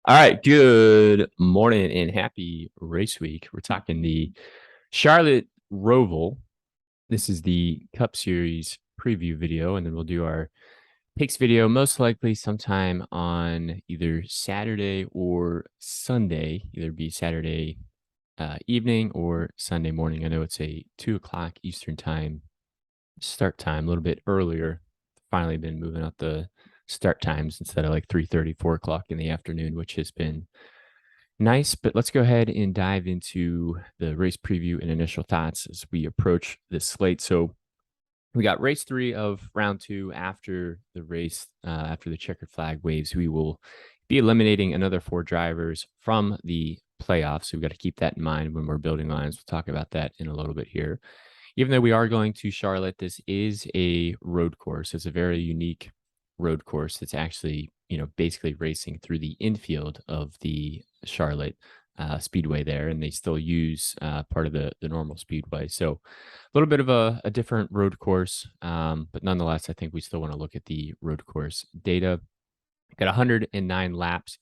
All right, good morning and happy race week. We're talking the Charlotte Roval. This is the Cup Series preview video, and then we'll do our picks video most likely sometime on either Saturday or Sunday, either be Saturday evening or Sunday morning. I know it's a 2 o'clock Eastern time start time, a little bit earlier. Finally been moving up the start times instead of like 3:30, 4 o'clock in the afternoon, which has been nice. But let's go ahead and dive into the race preview and initial thoughts as we approach this slate. So we got race 3 of round 2 after the race, after the checkered flag waves. We will be eliminating another 4 drivers from the playoffs. So we've got to keep that in mind when we're building lines. We'll talk about that in a little bit here. Even though we are going to Charlotte, this is a road course. It's a very unique road course. It's actually, basically racing through the infield of the Charlotte Speedway there, and they still use part of the normal speedway. So a little bit of a different road course, but nonetheless, I think we still want to look at the road course data. Got 109 laps.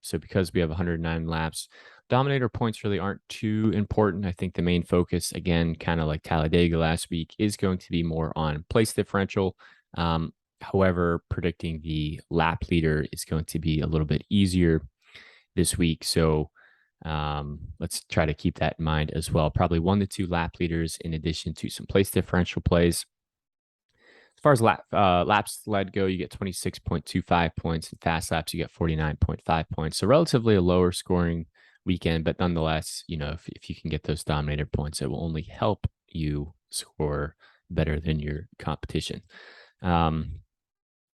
So because we have 109 laps, Dominator points really aren't too important. I think the main focus, again, kind of like Talladega last week, is going to be more on place differential. However, predicting the lap leader is going to be a little bit easier this week. So let's try to keep that in mind as well. Probably 1 to 2 lap leaders in addition to some place differential plays. As far as laps led go, you get 26.25 points. In fast laps, you get 49.5 points. So relatively a lower scoring weekend, but nonetheless, if you can get those Dominator points, it will only help you score better than your competition.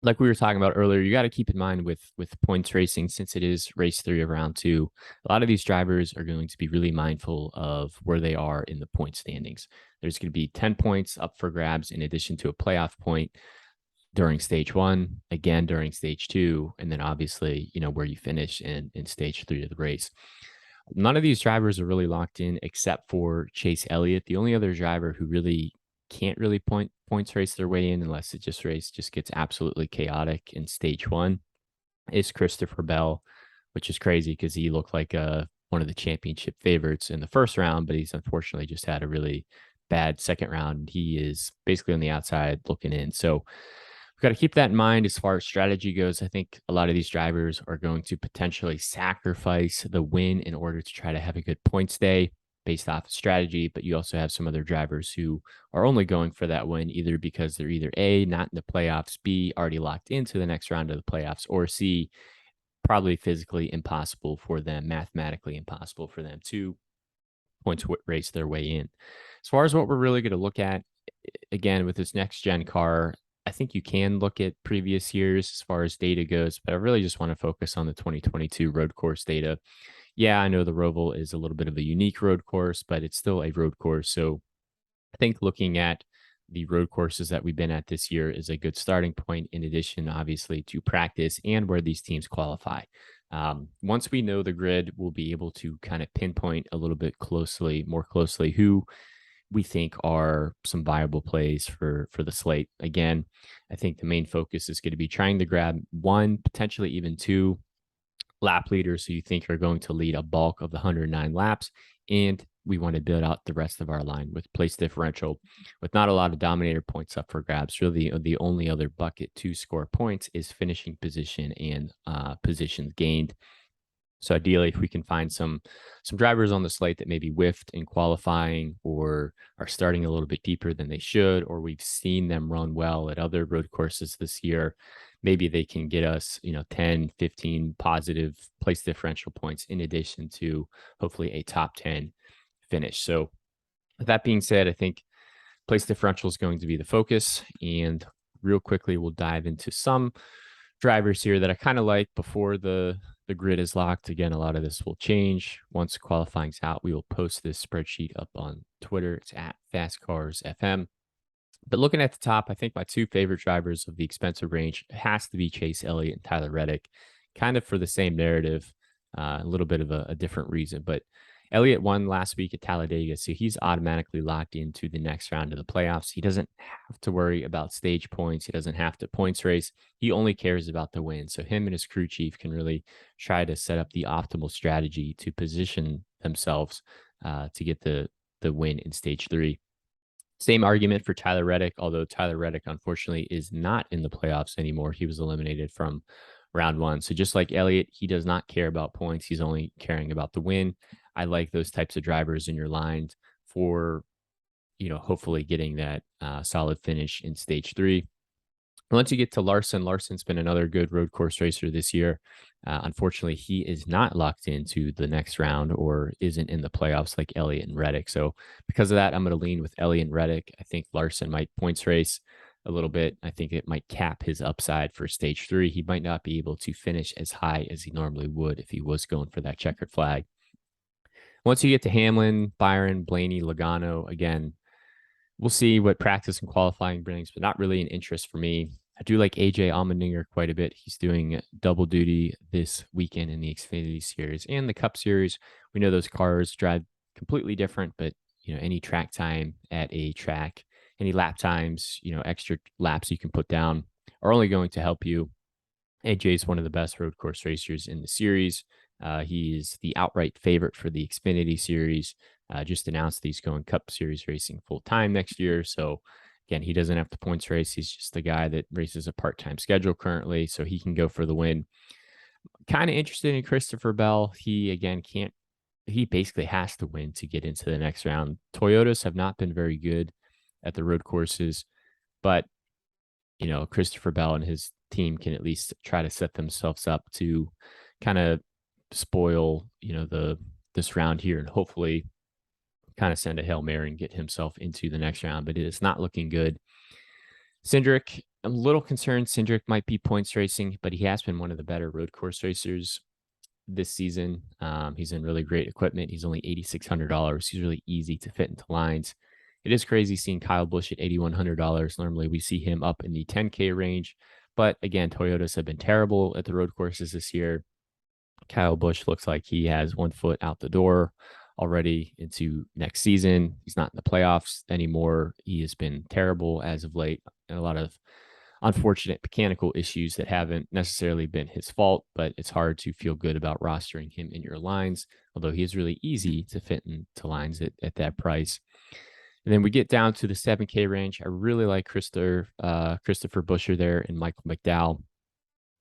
Like we were talking about earlier, you got to keep in mind with points racing, since it is race 3 of round 2, a lot of these drivers are going to be really mindful of where they are in the point standings. There's going to be 10 points up for grabs in addition to a playoff point during stage 1, again during stage 2, and then obviously, where you finish in stage 3 of the race. None of these drivers are really locked in except for Chase Elliott. The only other driver who really can't really points race their way in unless it just gets absolutely chaotic in stage 1 is Christopher Bell, which is crazy because he looked like one of the championship favorites in the first round, but he's unfortunately just had a really bad second round. He is basically on the outside looking in. So we've got to keep that in mind as far as strategy goes. I think a lot of these drivers are going to potentially sacrifice the win in order to try to have a good points day based off of strategy, but you also have some other drivers who are only going for that win either because they're either A, not in the playoffs, B, already locked into the next round of the playoffs, or C, probably physically impossible for them, mathematically impossible for them to points race their way in. As far as what we're really going to look at, again, with this next gen car, I think you can look at previous years as far as data goes, but I really just want to focus on the 2022 road course data. Yeah, I know the Roval is a little bit of a unique road course, but it's still a road course. So I think looking at the road courses that we've been at this year is a good starting point, in addition, obviously, to practice and where these teams qualify. Once we know the grid, we'll be able to kind of pinpoint a little bit more closely who we think are some viable plays for the slate. Again, I think the main focus is going to be trying to grab 1, potentially even 2 lap leaders who you think are going to lead a bulk of the 109 laps. And we want to build out the rest of our line with place differential, with not a lot of Dominator points up for grabs. Really, the only other bucket to score points is finishing position and positions gained. So ideally, if we can find some drivers on the slate that maybe whiffed in qualifying or are starting a little bit deeper than they should, or we've seen them run well at other road courses this year, maybe they can get us, 10, 15 positive place differential points in addition to hopefully a top 10 finish. So with that being said, I think place differential is going to be the focus. And real quickly, we'll dive into some drivers here that I kind of like before the grid is locked. Again, a lot of this will change once qualifying's out. We will post this spreadsheet up on Twitter. It's at FastCarsFM. But looking at the top, I think my 2 favorite drivers of the expensive range has to be Chase Elliott and Tyler Reddick, kind of for the same narrative, a little bit of a different reason. But Elliott won last week at Talladega, so he's automatically locked into the next round of the playoffs. He doesn't have to worry about stage points. He doesn't have to points race. He only cares about the win. So him and his crew chief can really try to set up the optimal strategy to position themselves to get the win in stage 3. Same argument for Tyler Reddick, although Tyler Reddick, unfortunately, is not in the playoffs anymore. He was eliminated from round 1. So just like Elliott, he does not care about points. He's only caring about the win. I like those types of drivers in your lines for, hopefully getting that solid finish in stage 3. Once you get to Larson, Larson's been another good road course racer this year. Unfortunately, he is not locked into the next round or isn't in the playoffs like Elliott and Reddick. So because of that, I'm going to lean with Elliott and Reddick. I think Larson might points race a little bit. I think it might cap his upside for stage 3. He might not be able to finish as high as he normally would if he was going for that checkered flag. Once you get to Hamlin, Byron, Blaney, Logano, again, we'll see what practice and qualifying brings, but not really an interest for me. I do like AJ Allmendinger quite a bit. He's doing double duty this weekend in the Xfinity Series and the Cup Series. We know those cars drive completely different, but any track time at a track, any lap times, extra laps you can put down are only going to help you. AJ is one of the best road course racers in the series. He is the outright favorite for the Xfinity Series. Just announced that he's going Cup Series racing full time next year. So again, he doesn't have to points race. He's just the guy that races a part-time schedule currently, so he can go for the win. Kind of interested in Christopher Bell. He again can't. He basically has to win to get into the next round. Toyotas have not been very good at the road courses, but Christopher Bell and his team can at least try to set themselves up to kind of spoil this round here and hopefully kind of send a Hail Mary and get himself into the next round, but it is not looking good. Cindric, I'm a little concerned Cindric might be points racing, but he has been one of the better road course racers this season. He's in really great equipment. He's only $8,600. He's really easy to fit into lines. It is crazy seeing Kyle Busch at $8,100. Normally we see him up in the 10K range, but again, Toyotas have been terrible at the road courses this year. Kyle Busch looks like he has one foot out the door already into next season. He's not in the playoffs anymore. He has been terrible as of late. And a lot of unfortunate mechanical issues that haven't necessarily been his fault, but it's hard to feel good about rostering him in your lines, although he is really easy to fit into lines at that price. And then we get down to the 7K range. I really like Christopher Buescher there and Michael McDowell.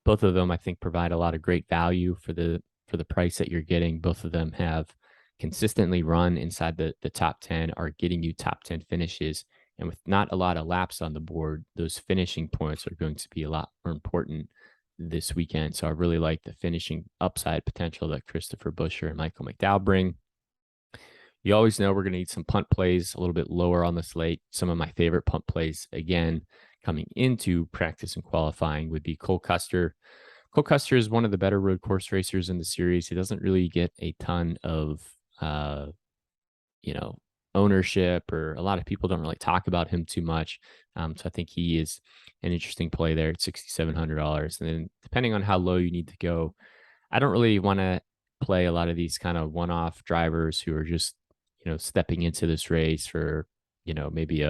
Both of them, I think, provide a lot of great value for the price that you're getting. Both of them have consistently run inside the top 10, are getting you top 10 finishes. And with not a lot of laps on the board, those finishing points are going to be a lot more important this weekend. So I really like the finishing upside potential that Christopher Buescher and Michael McDowell bring. You always know we're going to need some punt plays a little bit lower on the slate. Some of my favorite punt plays, again, coming into practice and qualifying would be Cole Custer. Cole Custer is one of the better road course racers in the series. He doesn't really get a ton of, ownership, or a lot of people don't really talk about him too much. So I think he is an interesting play there at $6,700. And then depending on how low you need to go, I don't really want to play a lot of these kind of one-off drivers who are just, stepping into this race for, maybe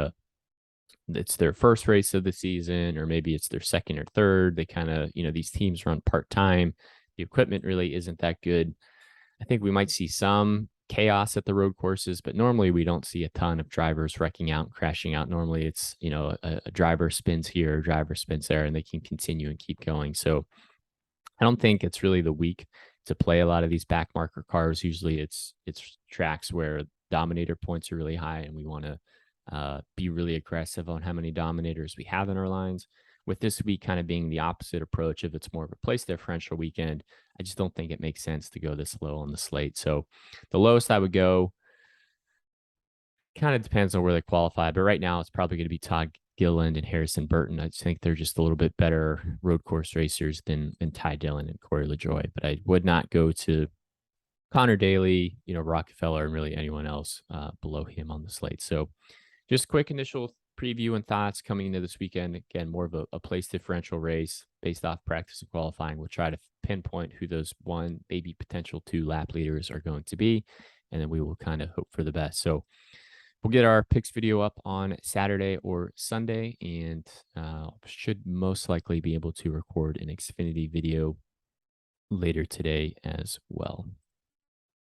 it's their first race of the season, or maybe it's their second or third. They kind of, these teams run part-time. The equipment really isn't that good. I think we might see some chaos at the road courses, but normally we don't see a ton of drivers wrecking out and crashing out. Normally it's, a driver spins here, a driver spins there, and they can continue and keep going. So I don't think it's really the week to play a lot of these back marker cars. Usually it's tracks where dominator points are really high, and we want to be really aggressive on how many dominators we have in our lines. With this week kind of being the opposite approach, if it's more of a place differential weekend, I just don't think it makes sense to go this low on the slate. So the lowest I would go kind of depends on where they qualify, but right now it's probably going to be Todd Gilliland and Harrison Burton. I just think they're just a little bit better road course racers than Ty Dillon and Corey LaJoie, but I would not go to Connor Daly, Rockefeller, and really anyone else below him on the slate. So just quick initial preview and thoughts coming into this weekend. Again, more of a place differential race based off practice and qualifying. We'll try to pinpoint who those one, maybe potential two lap leaders are going to be. and then we will kind of hope for the best. So we'll get our picks video up on Saturday or Sunday, and should most likely be able to record an Xfinity video later today as well.